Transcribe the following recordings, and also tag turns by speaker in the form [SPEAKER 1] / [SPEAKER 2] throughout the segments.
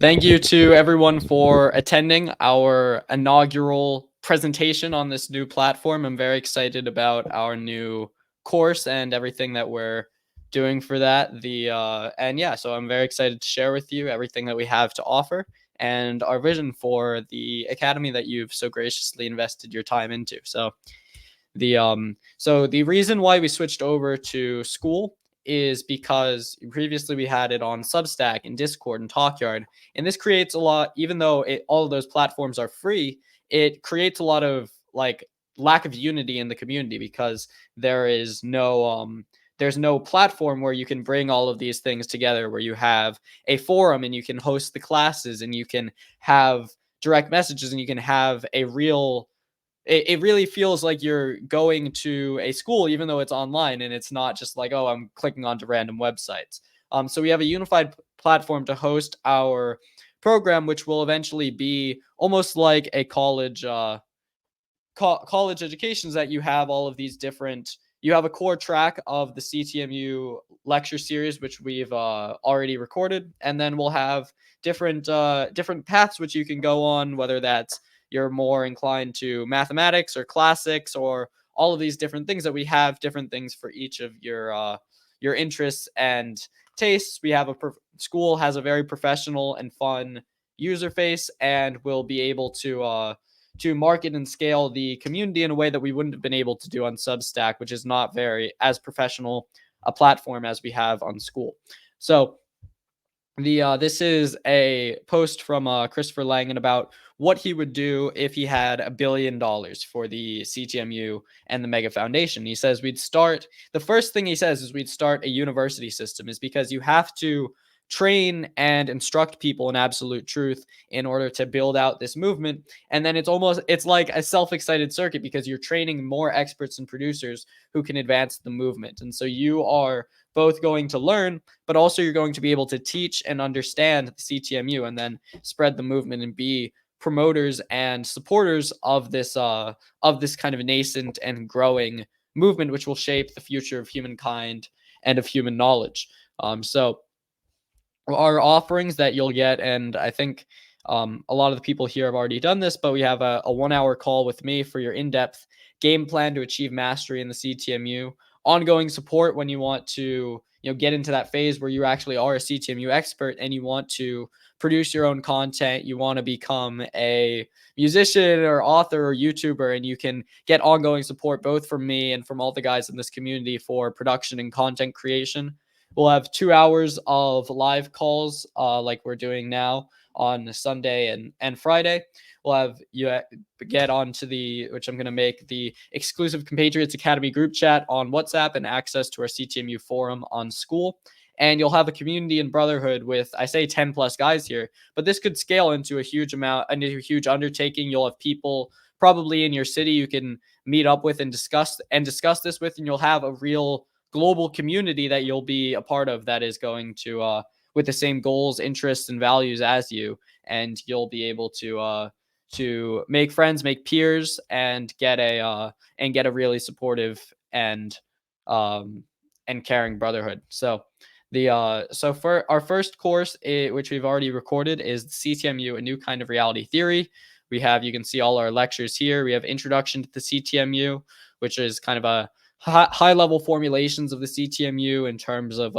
[SPEAKER 1] Thank you to everyone for attending our inaugural presentation on this new platform. I'm very excited about our new course and everything that we're doing for that. So I'm very excited to share with you everything that we have to offer and our vision for the academy that you've so graciously invested your time into. So the reason why we switched over to school is because previously we had it on Substack and Discord and Talkyard, and this creates a lot. Even though all of those platforms are free, it creates a lot of like lack of unity in the community because there's no platform where you can bring all of these things together, where you have a forum and you can host the classes and you can have direct messages and you can have a real it really feels like you're going to a school, even though it's online and it's not just like, oh, I'm clicking onto random websites. So we have a unified platform to host our program, which will eventually be almost like a college educations that you have all of these different. You have a core track of the CTMU lecture series, which we've already recorded, and then we'll have different paths which you can go on, whether that's you're more inclined to mathematics or classics or all of these different things that we have different things for each of your interests and tastes. We have school has a very professional and fun user face, and we'll be able to market and scale the community in a way that we wouldn't have been able to do on Substack, which is not very as professional a platform as we have on school. So this is a post from Christopher Langan about what he would do if he had $1 billion for the CTMU and the Mega Foundation. He says the first thing he says is we'd start a university system, is because you have to train and instruct people in absolute truth in order to build out this movement. And then it's like a self-excited circuit because you're training more experts and producers who can advance the movement. And so you are both going to learn, but also you're going to be able to teach and understand the CTMU and then spread the movement and be promoters and supporters of this kind of nascent and growing movement, which will shape the future of humankind and of human knowledge. So our offerings that you'll get, and I think a lot of the people here have already done this, but we have a 1 hour call with me for your in-depth game plan to achieve mastery in the CTMU, ongoing support when you want to get into that phase where you actually are a CTMU expert and you want to produce your own content, you want to become a musician or author or YouTuber, and you can get ongoing support both from me and from all the guys in this community for production and content creation. We'll have 2 hours of live calls like we're doing now on Sunday and Friday. We'll have you get onto which I'm going to make the exclusive Compatriots Academy group chat on WhatsApp and access to our CTMU forum on school. And you'll have a community and brotherhood with, I say 10 plus guys here, but this could scale into a huge undertaking. You'll have people probably in your city you can meet up with and discuss this with, and you'll have a real global community that you'll be a part of that is going to with the same goals, interests, and values as you, and you'll be able to make friends, make peers, and get a really supportive and caring brotherhood. So for our first course, which we've already recorded, is the CTMU, a new kind of reality theory. You can see all our lectures here. We have introduction to the CTMU, which is kind of a high level formulations of the CTMU in terms of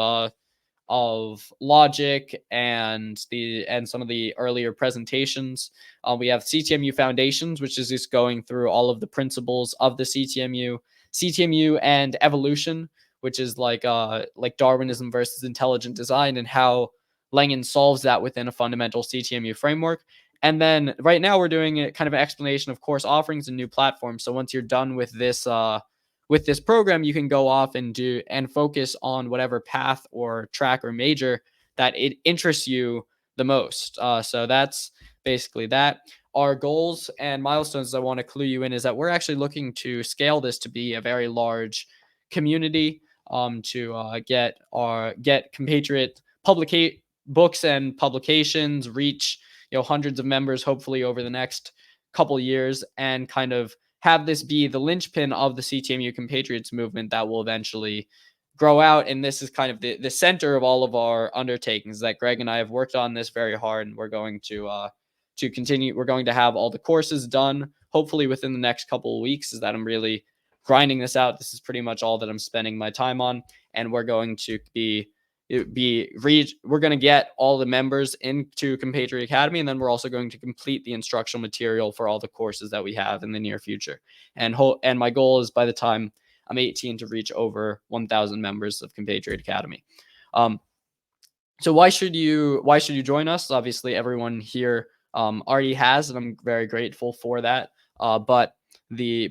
[SPEAKER 1] logic and some of the earlier presentations. We have CTMU Foundations, which is just going through all of the principles of the CTMU and evolution, which is like Darwinism versus intelligent design and how Langan solves that within a fundamental CTMU framework. And then right now we're doing a kind of an explanation of course offerings and new platforms. So once you're done with this program, you can go off and focus on whatever path or track or major that it interests you the most. So that's basically that. Our goals and milestones I want to clue you in is that we're actually looking to scale this to be a very large community, to get Compatriot books and publications reach hundreds of members hopefully over the next couple years, and kind of have this be the linchpin of the CTMU Compatriots movement that will eventually grow out. And this is kind of the center of all of our undertakings, that Greg and I have worked on this very hard, and we're going to continue. We're going to have all the courses done, hopefully within the next couple of weeks, is that I'm really grinding this out. This is pretty much all that I'm spending my time on. And we're going to we're going to get all the members into Compatriot Academy, and then we're also going to complete the instructional material for all the courses that we have in the near future. And my goal is, by the time I'm 18, to reach over 1,000 members of Compatriot Academy. So why should you join us? Obviously, everyone here already has, and I'm very grateful for that. But the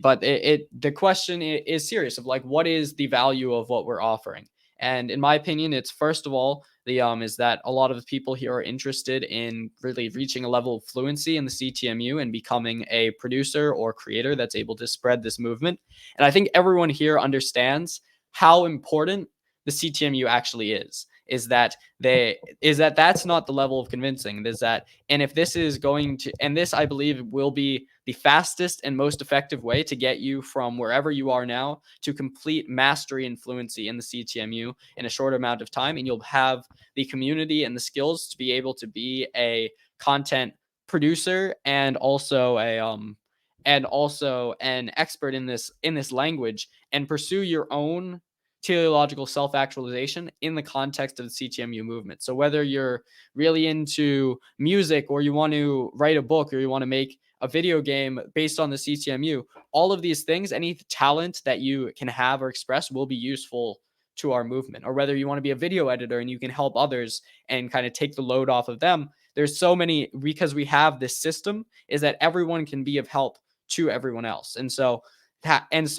[SPEAKER 1] question is serious, of like, what is the value of what we're offering? And in my opinion, it's, first of all, is that a lot of the people here are interested in really reaching a level of fluency in the CTMU and becoming a producer or creator that's able to spread this movement. And I think everyone here understands how important the CTMU actually is that that's not the level of convincing. Is that, and if this is going to, and this, I believe, will be the fastest and most effective way to get you from wherever you are now to complete mastery and fluency in the CTMU in a short amount of time. And you'll have the community and the skills to be able to be a content producer, and also an expert in this language, and pursue your own teleological self-actualization in the context of the CTMU movement. So whether you're really into music, or you want to write a book, or you want to make a video game based on the CTMU, all of these things, any talent that you can have or express, will be useful to our movement. Or whether you want to be a video editor and you can help others and kind of take the load off of them. There's so many, because we have this system, is that everyone can be of help to everyone else. And so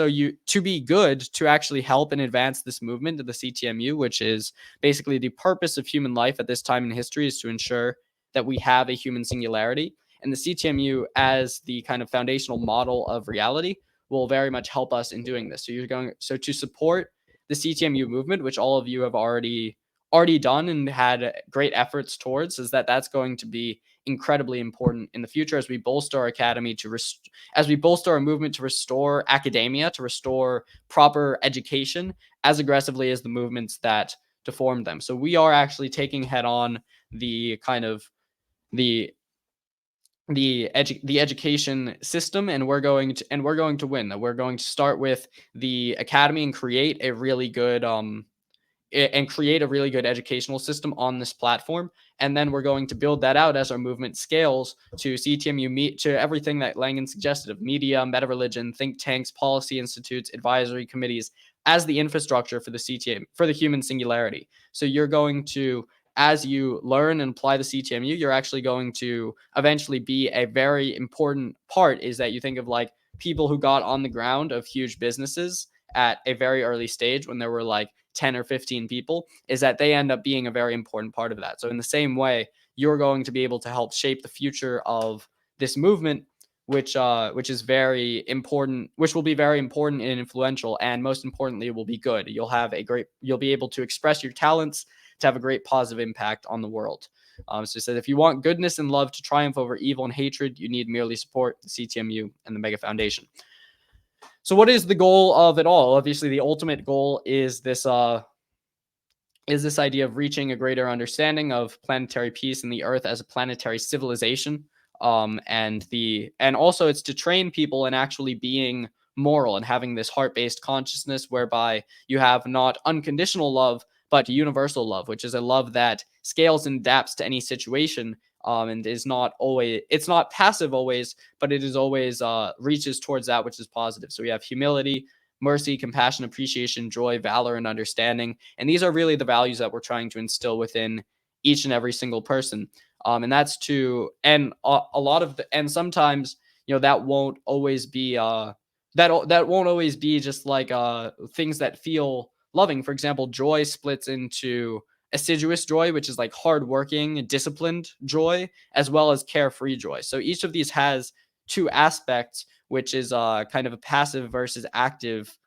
[SPEAKER 1] you, to be good, to actually help and advance this movement of the CTMU, which is basically the purpose of human life at this time in history, is to ensure that we have a human singularity. And the CTMU, as the kind of foundational model of reality, will very much help us in doing this. So to support the CTMU movement, which all of you have already done and had great efforts towards, is that's going to be incredibly important in the future, as we bolster our academy, as we bolster our movement to restore academia, to restore proper education as aggressively as the movements that deformed them. So we are actually taking head on the kind of the education system, and we're going to win. That we're going to start with the academy and create a really good educational system on this platform. And then we're going to build that out as our movement scales to CTMU, to everything that Langan suggested, of media, meta-religion, think tanks, policy institutes, advisory committees, as the infrastructure for the CTM, for the human singularity. So you're going to, as you learn and apply the CTMU, you're actually going to eventually be a very important part, is that you think of like people who got on the ground of huge businesses at a very early stage, when there were like 10 or 15 people, is that they end up being a very important part of that. So in the same way, you're going to be able to help shape the future of this movement, which is very important, which will be very important and influential, and most importantly, it will be good. You'll be able to express your talents to have a great positive impact on the world. So it says, if you want goodness and love to triumph over evil and hatred, you need merely support the CTMU and the Mega Foundation. So what is the goal of it all? Obviously, the ultimate goal is this idea of reaching a greater understanding of planetary peace and the Earth as a planetary civilization. And also it's to train people in actually being moral and having this heart-based consciousness, whereby you have not unconditional love, but universal love, which is a love that scales and adapts to any situation. And it's not passive always, but it is always reaches towards that which is positive. So we have humility, mercy, compassion, appreciation, joy, valor, and understanding. And these are really the values that we're trying to instill within each and every single person. And that's and sometimes, that won't always be, that won't always be just like things that feel loving. For example, joy splits into assiduous joy, which is like hardworking, disciplined joy, as well as carefree joy. So each of these has two aspects, which is kind of a passive versus active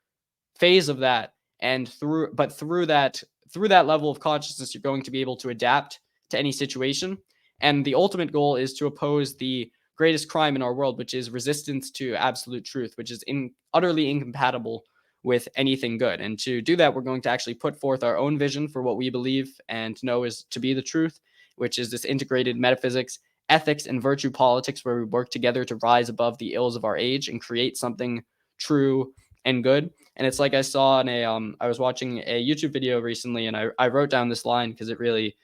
[SPEAKER 1] phase of that. And through that level of consciousness, you're going to be able to adapt to any situation. And the ultimate goal is to oppose the greatest crime in our world, which is resistance to absolute truth, which is utterly incompatible with anything good. And to do that, we're going to actually put forth our own vision for what we believe and know is to be the truth, which is this integrated metaphysics, ethics, and virtue politics where we work together to rise above the ills of our age and create something true and good. And it's like I saw in I was watching a YouTube video recently, and I wrote down this line because it really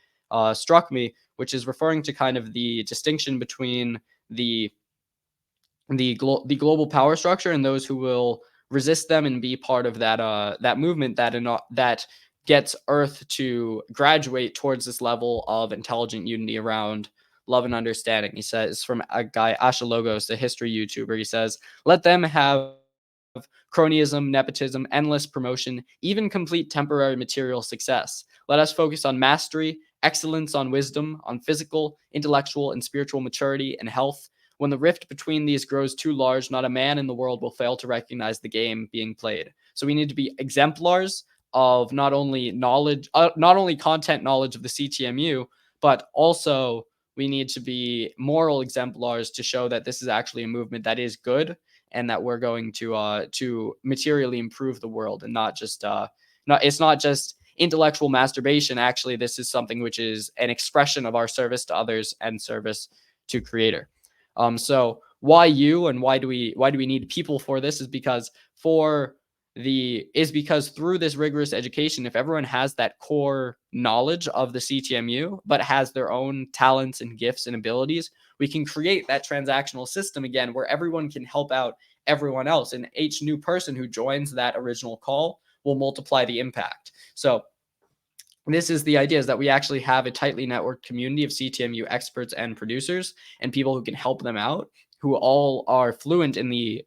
[SPEAKER 1] struck me, which is referring to kind of the distinction between the the global power structure and those who will resist them and be part of that movement that gets Earth to graduate towards this level of intelligent unity around love and understanding. He says, from a guy Ashalogos, a history YouTuber, he says, let them have cronyism, nepotism, endless promotion, even complete temporary material success. Let us focus on mastery, excellence, on wisdom, on physical, intellectual, and spiritual maturity and health. When the rift between these grows too large, not a man in the world will fail to recognize the game being played. So we need to be exemplars of not only knowledge, not only content knowledge of the CTMU, but also we need to be moral exemplars to show that this is actually a movement that is good and that we're going to materially improve the world, and not just not it's not just intellectual masturbation. Actually, this is something which is an expression of our service to others and service to creator. So why you, and why do we need people for this, is because through this rigorous education, if everyone has that core knowledge of the CTMU but has their own talents and gifts and abilities, we can create that transactional system again where everyone can help out everyone else, and each new person who joins that original call will multiply the impact. So this is the idea, is that we actually have a tightly networked community of CTMU experts and producers and people who can help them out, who all are fluent in the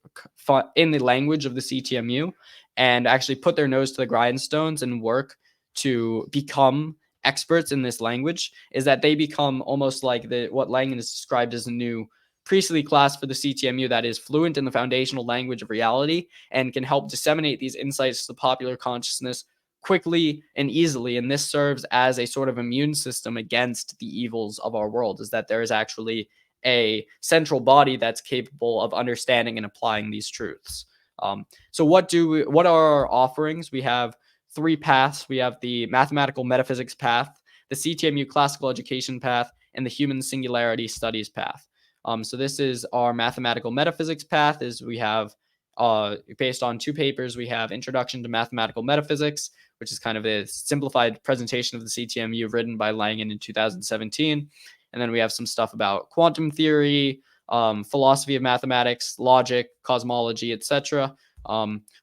[SPEAKER 1] language of the CTMU and actually put their nose to the grindstones and work to become experts in this language. Is that they become almost like what Langan has described as a new priestly class for the CTMU that is fluent in the foundational language of reality and can help disseminate these insights to the popular consciousness quickly and easily. And this serves as a sort of immune system against the evils of our world, is that there is actually a central body that's capable of understanding and applying these truths. So what are our offerings? We have three paths. We have the mathematical metaphysics path, the CTMU classical education path, and the human singularity studies path. So this is our mathematical metaphysics path. Is we have based on two papers. We have Introduction to Mathematical Metaphysics, which is kind of a simplified presentation of the CTMU written by Langan in 2017. And then we have some stuff about quantum theory, philosophy of mathematics, logic, cosmology, etc.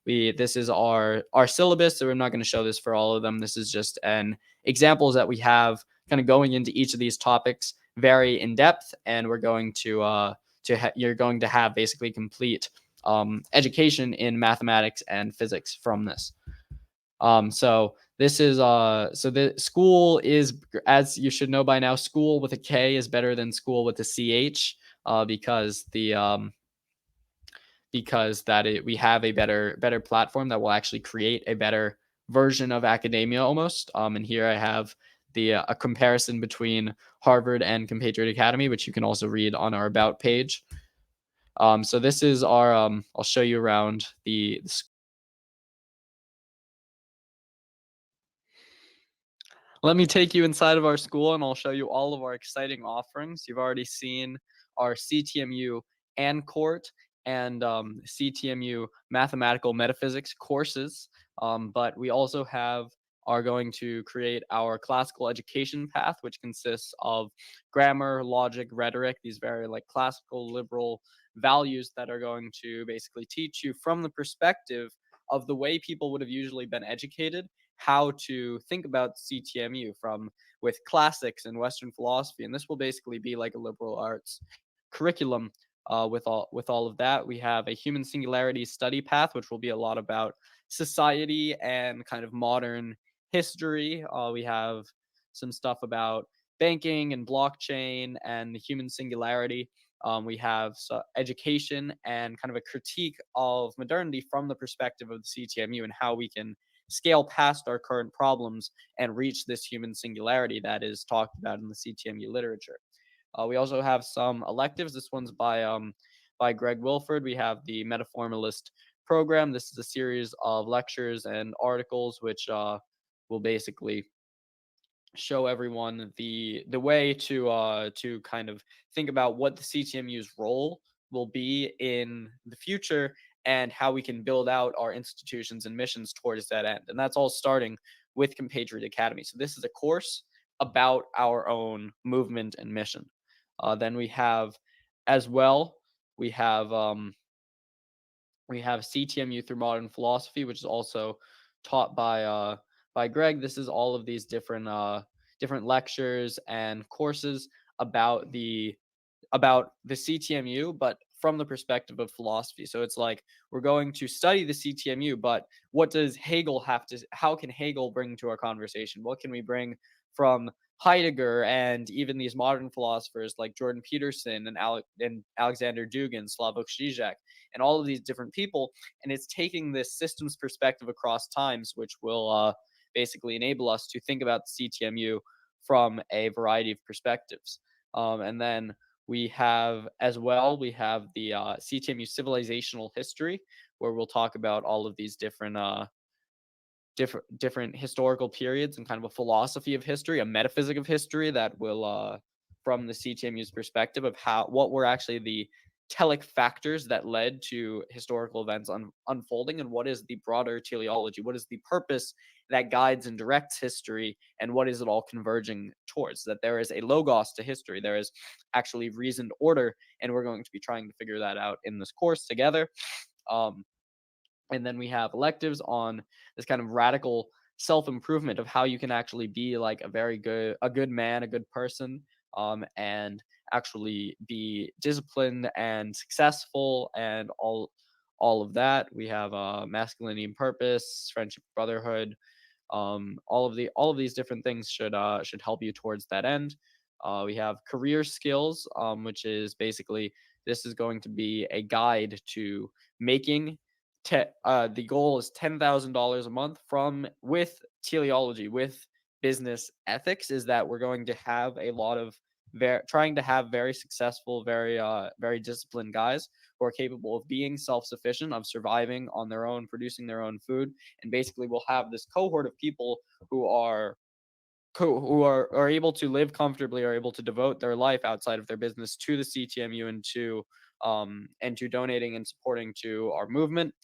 [SPEAKER 1] This is our syllabus, so we're not going to show this for all of them. This is just an examples that we have kind of going into each of these topics very in depth, and we're going to you're going to have basically complete education in mathematics and physics from this. So this is so the school is, as you should know by now, school with a K is better than school with a CH, because we have a better platform that will actually create a better version of academia almost. And here I have a comparison between Harvard and Compatriot Academy, which you can also read on our about page. So this is our I'll show you around the Let me take you inside of our school and I'll show you all of our exciting offerings. You've already seen our CTMU and court and CTMU mathematical metaphysics courses, but we also are going to create our classical education path, which consists of grammar, logic, rhetoric, these very like classical liberal values that are going to basically teach you from the perspective of the way people would have usually been educated, how to think about CTMU with classics and Western philosophy. And this will basically be like a liberal arts curriculum. With all of that, we have a human singularity study path, which will be a lot about society and kind of modern history. We have some stuff about banking and blockchain and the human singularity. We have education and kind of a critique of modernity from the perspective of the CTMU and how we can scale past our current problems and reach this human singularity that is talked about in the CTMU literature. We also have some electives. This one's by Greg Wilford. We have the metaformalist program. This is a series of lectures and articles which will basically show everyone the way to kind of think about what the CTMU's role will be in the future and how we can build out our institutions and missions towards that end. And that's all starting with Compatriot Academy. So this is a course about our own movement and mission. Then we have as well we have CTMU through modern philosophy, which is also taught by Greg. This is all of these different lectures and courses about the CTMU, but from the perspective of philosophy. So it's like we're going to study the CTMU, but what does Hegel have to? How can Hegel bring to our conversation? What can we bring from Heidegger and even these modern philosophers like Jordan Peterson and Alexander Dugin, Slavoj Žižek, and all of these different people? And it's taking this systems perspective across times, which will basically enable us to think about the CTMU from a variety of perspectives. And then we have the CTMU civilizational history, where we'll talk about all of these different historical periods and kind of a philosophy of history, a metaphysic of history that will from the CTMU's perspective of what were actually the telic factors that led to historical events unfolding, and what is the broader teleology, what is the purpose that guides and directs history, and what is it all converging towards. That there is a logos to history, there is actually reasoned order, and we're going to be trying to figure that out in this course together. And then we have electives on this kind of radical self-improvement of how you can actually be like a good man, a good person, and actually be disciplined and successful, and all of that. We have masculinity and purpose, friendship, brotherhood. All of these different things should help you towards that end. We have career skills, which is basically this is going to be a guide to making the goal is $10,000 a month from with teleology, with business ethics. Is that we're going to have a lot of trying to have very successful, very disciplined guys who are capable of being self-sufficient, of surviving on their own, producing their own food, and basically we'll have this cohort of people who are able to live comfortably, are able to devote their life outside of their business to the CTMU and to donating and supporting to our movement.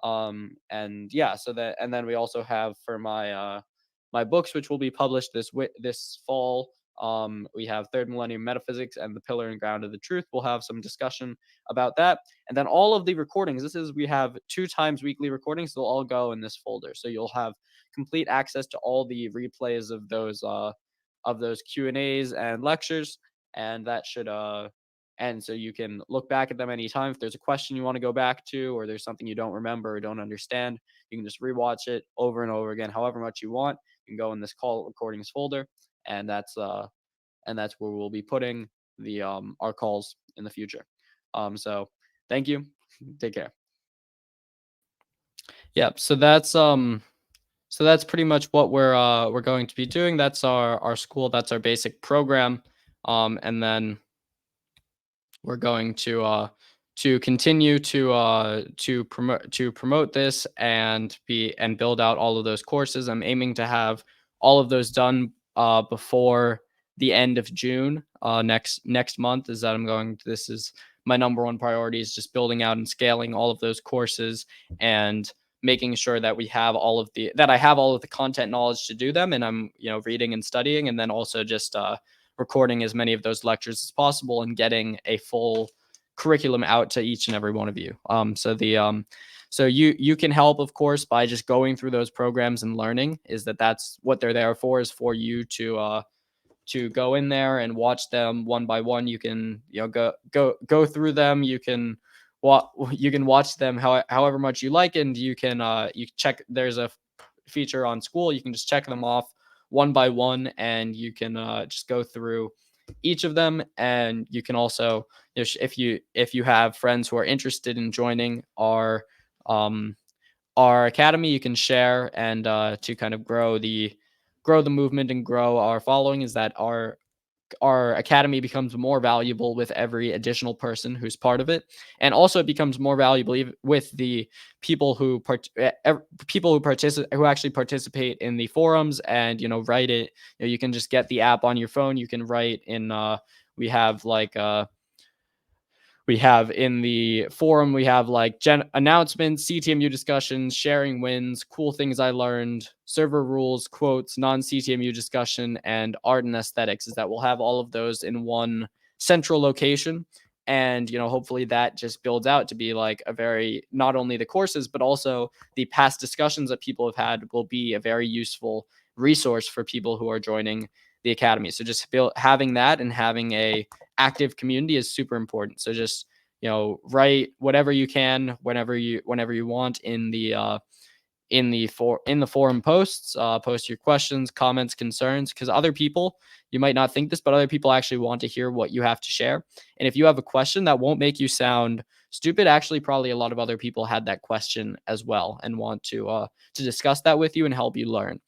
[SPEAKER 1] And yeah, and then we also have for my books, which will be published this fall. We have Third Millennium Metaphysics and The Pillar and Ground of the Truth. We'll have some discussion about that, and then all of the recordings. We have 2 times weekly recordings. They'll all go in this folder, so you'll have complete access to all the replays of those Q&As and lectures, and that should and so you can look back at them anytime. If there's a question you want to go back to, or there's something you don't remember or don't understand, you can just rewatch it over and over again, however much you want. You can go in this call recordings folder, and that's where we'll be putting the our calls in the future. So thank you. Take care. Yep. So that's pretty much what we're going to be doing. That's our school. That's our basic program. And then we're going to continue to promote this and build out all of those courses. I'm aiming to have all of those done before the end of June next month. This is my number one priority, is just building out and scaling all of those courses and making sure that I have all of the content knowledge to do them, and I'm reading and studying, and then also just recording as many of those lectures as possible and getting a full curriculum out to each and every one of you. So you can help, of course, by just going through those programs and learning. That's what they're there for, is for you to go in there and watch them one by one. You can go through them. You can watch them however much you like, and you check. There's a feature on school. You can just check them off one by one, and you can just go through each of them. And you can also, if you have friends who are interested in joining our academy, you can share, and to kind of grow the movement and grow our following. Is that our our academy becomes more valuable with every additional person who's part of it, and also it becomes more valuable with the people who who actually participate in the forums and write it. You can just get the app on your phone. You can write in. We have like we have in the forum, we have like announcements, CTMU discussions, sharing wins, cool things I learned, server rules, quotes, non-CTMU discussion, and art and aesthetics. Is that we'll have all of those in one central location. And, hopefully that just builds out to be like a very, not only the courses, but also the past discussions that people have had will be a very useful resource for people who are joining the academy. So just having that and having a active community is super important. So just write whatever you can whenever you want in the forum posts. Post your questions, comments, concerns, because other people, you might not think this, but other people actually want to hear what you have to share. And if you have a question that won't make you sound stupid, actually probably a lot of other people had that question as well and want to discuss that with you and help you learn.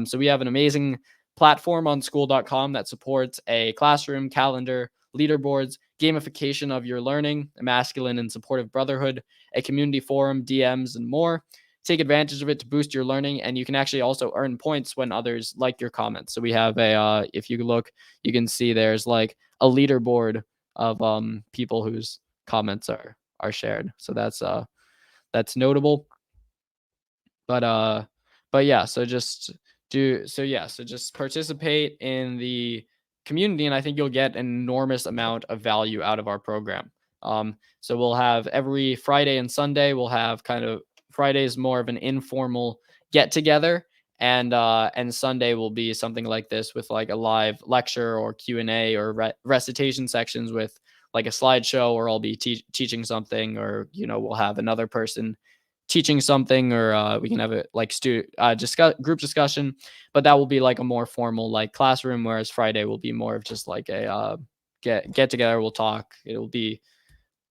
[SPEAKER 1] So we have an amazing platform on school.com that supports a classroom, calendar, leaderboards, gamification of your learning, a masculine and supportive brotherhood, a community forum, DMs, and more. Take advantage of it to boost your learning, and you can actually also earn points when others like your comments. So we have if you look, you can see there's like a leaderboard of people whose comments are shared. So that's notable. But yeah, so just participate in the community, and I think you'll get an enormous amount of value out of our program. So we'll have every Friday and Sunday, we'll have kind of Friday is more of an informal get together, and Sunday will be something like this with like a live lecture or Q&A or recitation sections with like a slideshow, or I'll be teaching something, or we'll have another person teaching something, or we can have a like group discussion, but that will be like a more formal like classroom, whereas Friday will be more of just like a get together, we'll talk, it'll be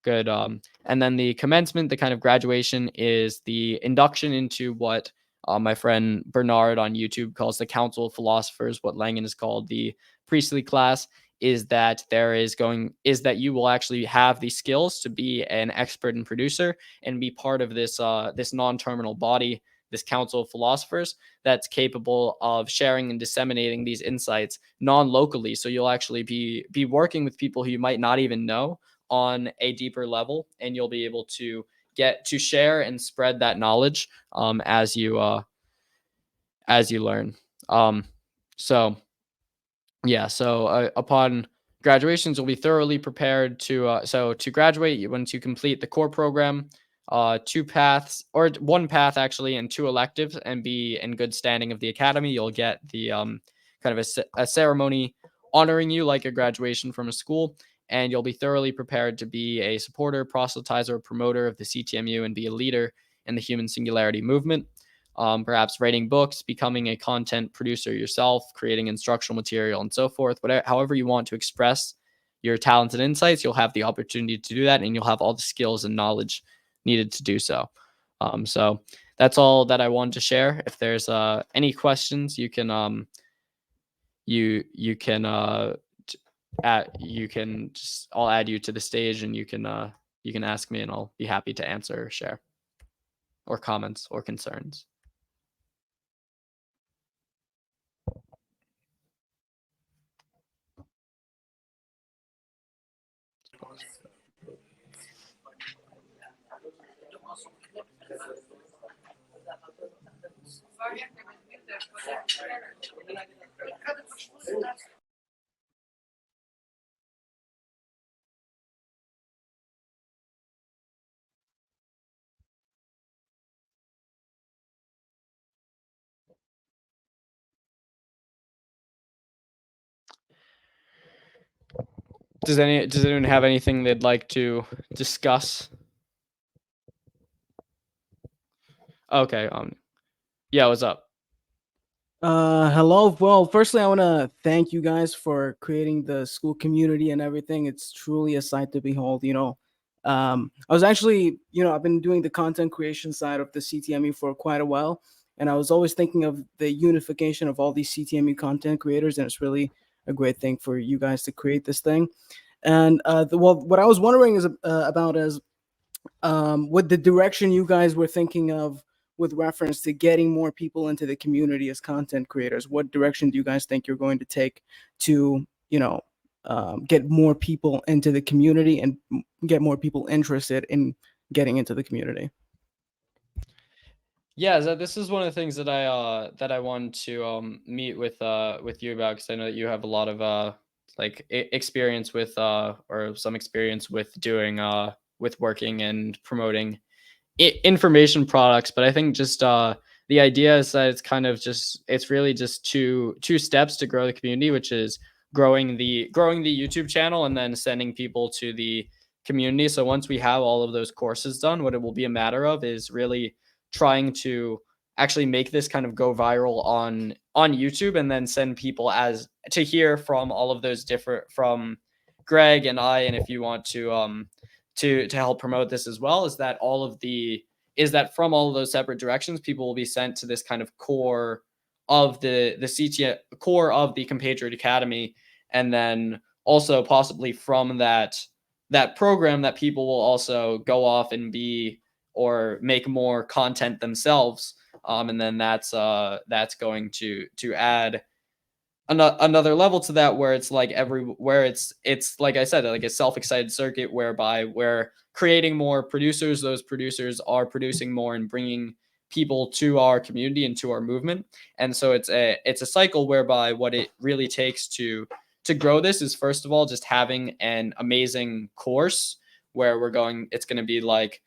[SPEAKER 1] good. And then the commencement, the kind of graduation, is the induction into what my friend Bernard on YouTube calls the Council of Philosophers, what Langan has called the priestly class. Is that you will actually have the skills to be an expert and producer and be part of this non-terminal body, this Council of Philosophers, that's capable of sharing and disseminating these insights non-locally. So you'll actually be working with people who you might not even know on a deeper level, and you'll be able to get to share and spread that knowledge as you learn. So upon graduations, you'll be thoroughly prepared to graduate. Once you complete the core program, two paths, or one path actually, and two electives, and be in good standing of the academy, you'll get the kind of a ceremony honoring you like a graduation from a school, and you'll be thoroughly prepared to be a supporter, proselytizer, promoter of the CTMU, and be a leader in the human singularity movement. Perhaps writing books, becoming a content producer yourself, creating instructional material, and so forth. However you want to express your talents and insights, you'll have the opportunity to do that, and you'll have all the skills and knowledge needed to do so. So that's all that I wanted to share. If there's any questions, you can I'll add you to the stage, and you can ask me, and I'll be happy to answer or share, or comments or concerns. Does anyone have anything they'd like to discuss? Okay. Yeah, what's up?
[SPEAKER 2] Hello. Well, firstly, I want to thank you guys for creating the school community and everything. It's truly a sight to behold. I was actually, I've been doing the content creation side of the CTMU for quite a while, and I was always thinking of the unification of all these CTMU content creators, and it's really a great thing for you guys to create this thing. And what I was wondering is about is what the direction you guys were thinking of with reference to getting more people into the community as content creators. What direction do you guys think you're going to take to, get more people into the community and get more people interested in getting into the community?
[SPEAKER 1] Yeah, so this is one of the things that I want to meet with you about, because I know that you have a lot of like experience with or some experience with doing with working and promoting information products. But I think just the idea is that it's really just two steps to grow the community, which is growing the YouTube channel and then sending people to the community. So once we have all of those courses done, what it will be a matter of is really trying to actually make this kind of go viral on YouTube, and then send people as to hear from all of those different from Greg and I. And if you want to help promote this as well, is that from all of those separate directions, people will be sent to this kind of core of the core of the Compatriot Academy. And then also possibly from that program, that people will also go off and be or make more content themselves. And then that's going to add another level to that, where it's like where it's like I said, like a self-excited circuit, whereby we're creating more producers, those producers are producing more and bringing people to our community and to our movement. And so it's a cycle whereby what it really takes to grow this is, first of all, just having an amazing course where it's going to be like,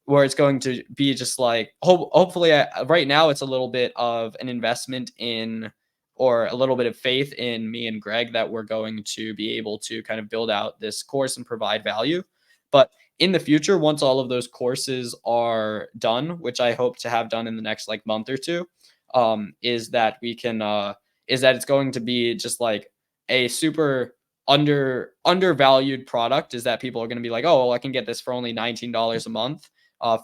[SPEAKER 1] where it's going to be just like, hopefully, right now it's a little bit of an investment in, or a little bit of faith in me and Greg, that we're going to be able to kind of build out this course and provide value. But in the future, once all of those courses are done, which I hope to have done in the next like month or two, is that it's going to be just like a super undervalued product. Is that people are going to be like, oh, well, I can get this for only $19 a month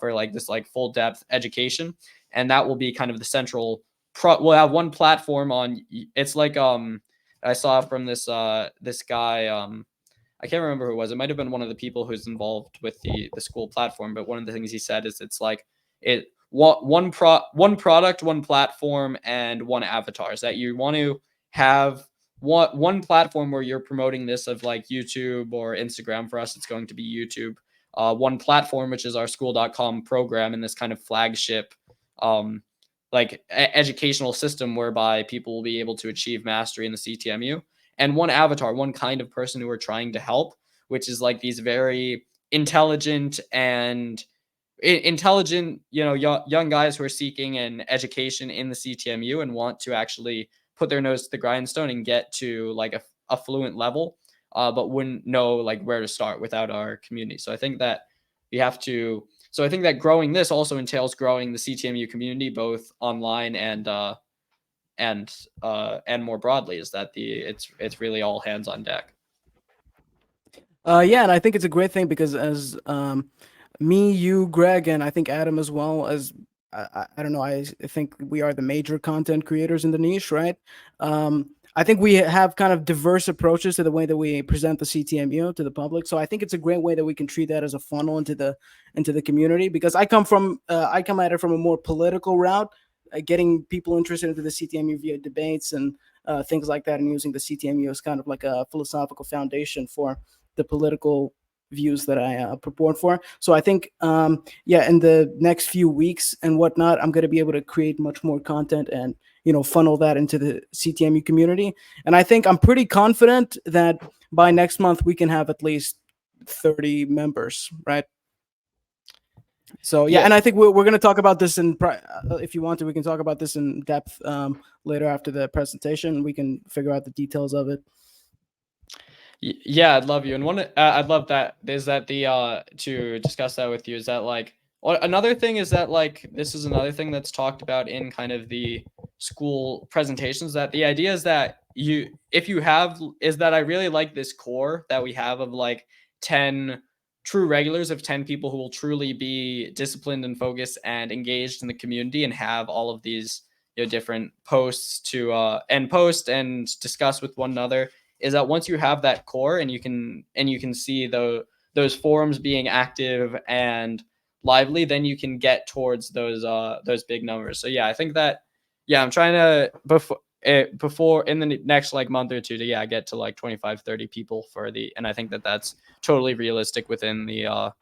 [SPEAKER 1] for like this like full depth education. And that will be kind of the central we'll have one platform on. It's like I saw from this guy, I can't remember who it was. It might have been one of the people who's involved with the school platform. But one of the things he said is, it's like one product, one platform, and one avatar. Is that you want to have one platform where you're promoting this, of like YouTube or Instagram. For us, it's going to be YouTube. One platform, which is our school.com program, and this kind of flagship like educational system whereby people will be able to achieve mastery in the CTMU. And one avatar, one kind of person who we're trying to help, which is like these very intelligent young guys who are seeking an education in the CTMU and want to actually put their nose to the grindstone and get to like a fluent level, but wouldn't know like where to start without our community. So I think that we have to. So I think that growing this also entails growing the CTMU community, both online and more broadly. Is that it's really all hands on deck.
[SPEAKER 2] Yeah, and I think it's a great thing because as me, you, Greg, and I think Adam as well, as I don't know, I think we are the major content creators in the niche, right? I think we have kind of diverse approaches to the way that we present the CTMU to the public. So I think it's a great way that we can treat that as a funnel into the community. Because I come at it from a more political route, getting people interested into the CTMU via debates and things like that, and using the CTMU as kind of like a philosophical foundation for the political views that I purport for. So I think, yeah, in the next few weeks and whatnot, I'm going to be able to create much more content and funnel that into the CTMU community. And I think I'm pretty confident that by next month we can have at least 30 members, right? So yeah, and I think we're going to talk about this if you want to, we can talk about this in depth later after the presentation. We can figure out the details of it.
[SPEAKER 1] Yeah, I'd love you. And I'd love that is that to discuss that with you, is that like, another thing is that like, this is another thing that's talked about in kind of the school presentations, that the idea is that I really like this core that we have of like 10 true regulars, of 10 people who will truly be disciplined and focused and engaged in the community, and have all of these different posts to and post and discuss with one another, is that once you have that core and you can see those forums being active and lively, then you can get towards those big numbers. So yeah, I think that yeah, I'm trying to before in the next like month or two to get to like 25 30 people for the, and I think that that's totally realistic within the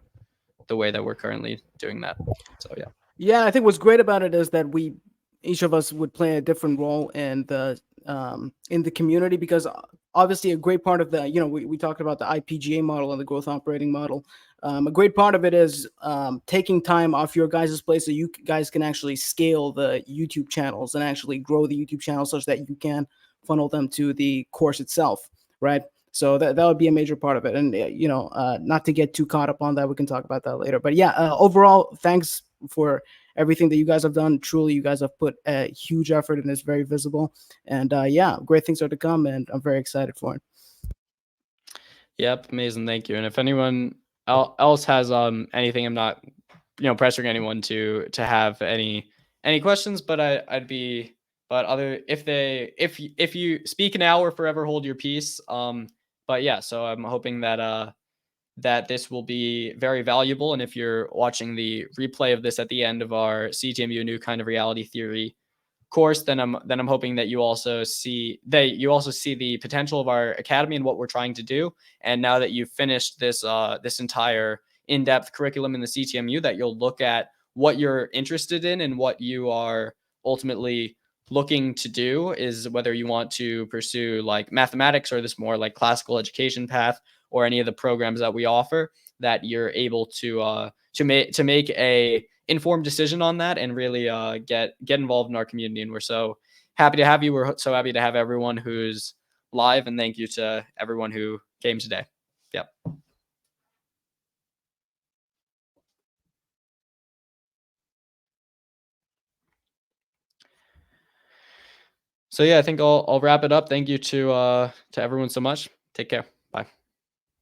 [SPEAKER 1] way that we're currently doing that. So yeah.
[SPEAKER 2] Yeah, I think what's great about it is that we each of us would play a different role in the community, because obviously a great part of the, we talked about the IPGA model and the growth operating model. A great part of it is taking time off your guys' plate so you guys can actually scale the YouTube channels and actually grow the YouTube channel such that you can funnel them to the course itself, right? So that would be a major part of it. And not to get too caught up on that, we can talk about that later. But yeah, overall, thanks for everything that you guys have done. Truly, you guys have put a huge effort and it's very visible. And yeah, great things are to come, and I'm very excited for it.
[SPEAKER 1] Yep, amazing. Thank you. And if anyone else has anything, I'm not pressuring anyone to have any questions, but I'd be, but other, if you speak now or forever hold your peace. But yeah, so I'm hoping that that this will be very valuable, and if you're watching the replay of this at the end of our CTMU New Kind of Reality Theory course, then I'm hoping that you also see the potential of our academy and what we're trying to do. And now that you've finished this entire in-depth curriculum in the CTMU, that you'll look at what you're interested in and what you are ultimately looking to do, is whether you want to pursue like mathematics or this more like classical education path, or any of the programs that we offer, that you're able to make a informed decision on that and really get involved in our community. And we're so happy to have you. We're so happy to have everyone who's live, and thank you to everyone who came today. Yep. So yeah, I think I'll wrap it up. Thank you to everyone so much. Take care. Bye.